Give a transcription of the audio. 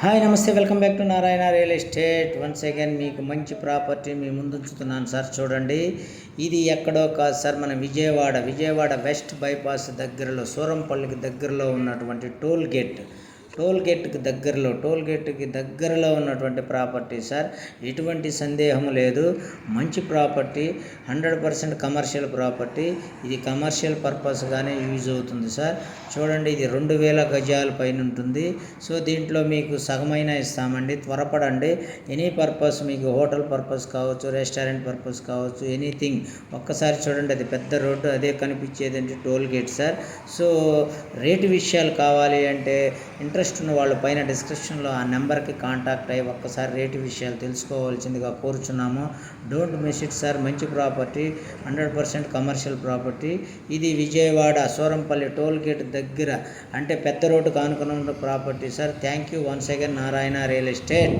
Hi నమస్తే, welcome back to Narayana real estate. Once again మీకు మంచి ప్రాపర్టీ మీ ముందు ఉంచుతున్నాను సార్. చూడండి, ఇది ఎక్కడో కాదు సార్, మన విజయవాడ వెస్ట్ బైపాస్ దగ్గరలో, సూరంపల్లికి దగ్గరలో ఉన్నటువంటి టోల్ గేట్కి దగ్గరలో ఉన్నటువంటి ప్రాపర్టీ సార్. ఎటువంటి సందేహం లేదు, మంచి ప్రాపర్టీ, 100% కమర్షియల్ ప్రాపర్టీ. ఇది కమర్షియల్ పర్పస్గానే యూజ్ అవుతుంది సార్. చూడండి, ఇది 2000 గజాల పైన ఉంటుంది. సో దీంట్లో మీకు సగమైన ఇస్తామండి, త్వరపడండి. ఎనీ పర్పస్, మీకు హోటల్ పర్పస్ కావచ్చు, రెస్టారెంట్ పర్పస్ కావచ్చు, ఎనీథింగ్. ఒక్కసారి చూడండి, అది పెద్ద రోడ్డు, అదే కనిపించేది toll gate sir. So rate విషయాలు కావాలి అంటే ఇంట్రెస్ట్ ఉన్న వాళ్ళు పైన డిస్క్రిప్షన్లో ఆ నెంబర్కి కాంటాక్ట్ అయ్యి ఒక్కసారి రేటు విషయాలు తెలుసుకోవాల్సిందిగా కోరుచున్నాము. Don't miss it sir. మంచి ప్రాపర్టీ, 100% కమర్షియల్ ప్రాపర్టీ. ఇది విజయవాడ సూరంపల్లి టోల్ గేట్ దగ్గర, అంటే పెద్ద రోడ్డుకు ఆనుకున్న property sir. Thank you once again, Narayana real estate.